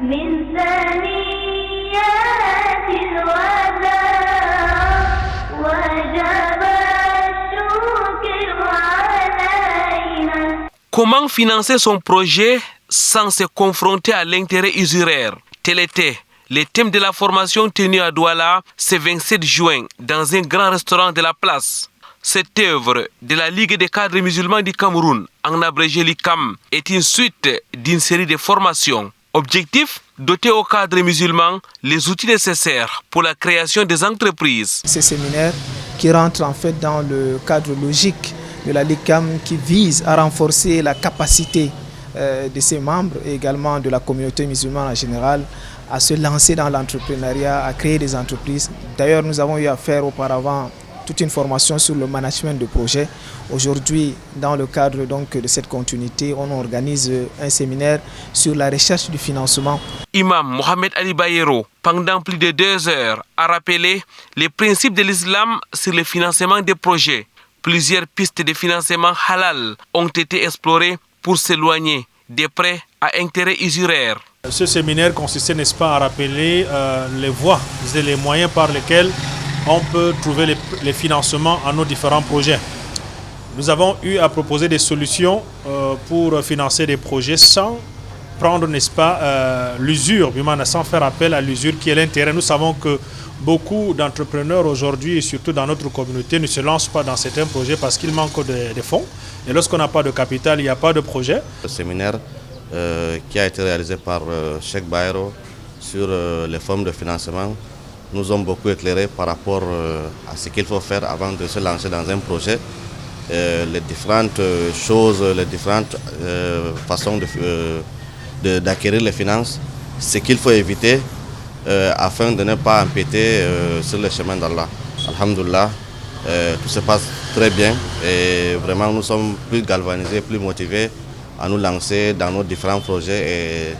من ثنيات الوداع وجب الشكر علينا. Comment financer son projet sans se confronter à l'intérêt usuraire? Tel était le thème de la formation tenue à Douala ce 27 juin dans un grand restaurant de la place. Cette œuvre de la Ligue des cadres musulmans du Cameroun, en abrégé l'ICAM, est une suite d'une série de formations. Objectif: doter aux cadres musulmans les outils nécessaires pour la création des entreprises. Ces séminaires qui rentrent en fait dans le cadre logique de la LICAM qui vise à renforcer la capacité de ses membres et également de la communauté musulmane en général à se lancer dans l'entrepreneuriat, à créer des entreprises. D'ailleurs, nous avons eu à faire auparavant toute une formation sur le management de projet. Aujourd'hui, dans le cadre donc de cette continuité, on organise un séminaire sur la recherche du financement. Imam Mohamed Ali Bayero, pendant plus de 2 heures, a rappelé les principes de l'islam sur le financement des projets. Plusieurs pistes de financement halal ont été explorées pour s'éloigner des prêts à intérêt usuraire. Ce séminaire consistait, n'est-ce pas, à rappeler les voies et les moyens par lesquels on peut trouver les financements à nos différents projets. Nous avons eu à proposer des solutions pour financer des projets sans prendre, n'est-ce pas, l'usure, sans faire appel à l'usure qui est l'intérêt. Nous savons que beaucoup d'entrepreneurs aujourd'hui, et surtout dans notre communauté, ne se lancent pas dans certains projets parce qu'il manque de fonds. Et lorsqu'on n'a pas de capital, il n'y a pas de projet. Le séminaire qui a été réalisé par Cheikh Bayero sur les formes de financement nous ont beaucoup éclairé par rapport à ce qu'il faut faire avant de se lancer dans un projet. Les différentes choses, les différentes façons d'acquérir les finances, ce qu'il faut éviter afin de ne pas empiéter sur le chemin d'Allah. Alhamdulillah, tout se passe très bien et vraiment nous sommes plus galvanisés, plus motivés à nous lancer dans nos différents projets et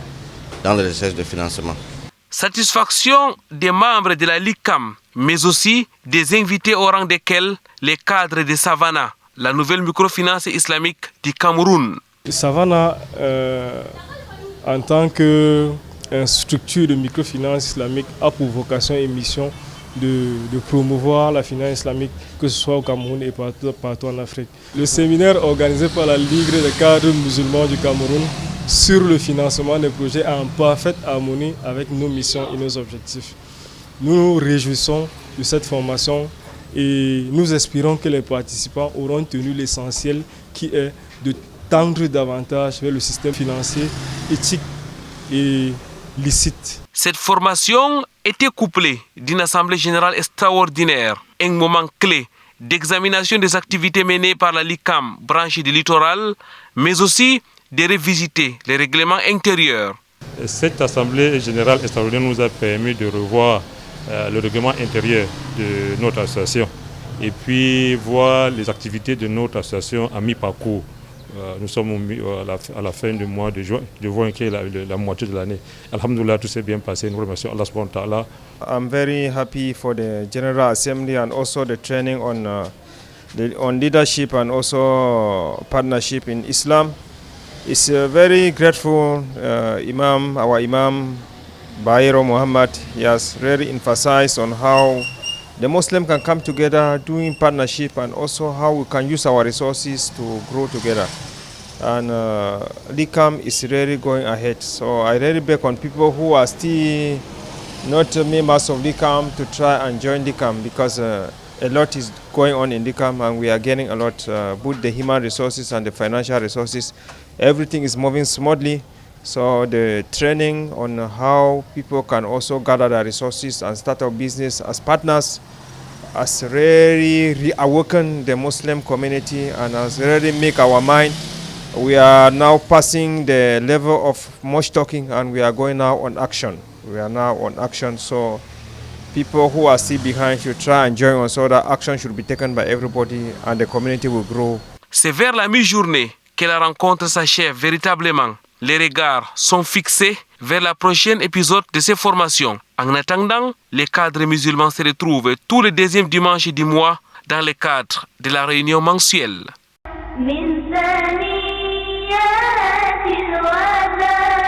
dans les recherches de financement. Satisfaction des membres de la LICAM, mais aussi des invités au rang desquels les cadres de Savannah, la nouvelle microfinance islamique du Cameroun. Savannah, en tant que structure de microfinance islamique, a pour vocation et mission de promouvoir la finance islamique, que ce soit au Cameroun et partout en Afrique. Le séminaire organisé par la Ligue des cadres musulmans du Cameroun sur le financement des projets est en parfaite harmonie avec nos missions et nos objectifs. Nous nous réjouissons de cette formation et nous espérons que les participants auront tenu l'essentiel qui est de tendre davantage vers le système financier éthique et licite. Cette formation était couplée d'une assemblée générale extraordinaire, un moment clé d'examination des activités menées par la LICAM, branche du littoral, mais aussi de revisiter les règlements intérieurs. Cette assemblée générale extraordinaire nous a permis de revoir le règlement intérieur de notre association et puis voir les activités de notre association à mi-parcours. Nous sommes à la fin du mois de juin qui est la moitié de l'année. Alhamdulillah, tout s'est bien passé. Nous remercions Allah subhanahu wa ta'ala. I'm very happy for the General Assembly and also the training on leadership and also partnership in Islam. It's very grateful our Imam Bayero Muhammad. He has really emphasized on how the Muslim can come together doing partnership and also how we can use our resources to grow together. And LICAM is really going ahead. So I really beg on people who are still not members of LICAM to try and join LICAM because a lot is going on in LICAM and we are getting a lot, both the human resources and the financial resources. Everything is moving smoothly. So the training on how people can also gather their resources and start a business as partners has really reawakened the Muslim community and has really made our mind. We are now passing the level of much talking and we are going now on action. We are now on action, so people who are still behind should try and join us so that action should be taken by everybody and the community will grow. C'est vers la mi-journée que la rencontre s'achève véritablement. Les regards sont fixés vers le prochain épisode de ces formations. En attendant, les cadres musulmans se retrouvent tous les deuxièmes dimanches du mois dans le cadre de la réunion mensuelle. من ثنيات الوداع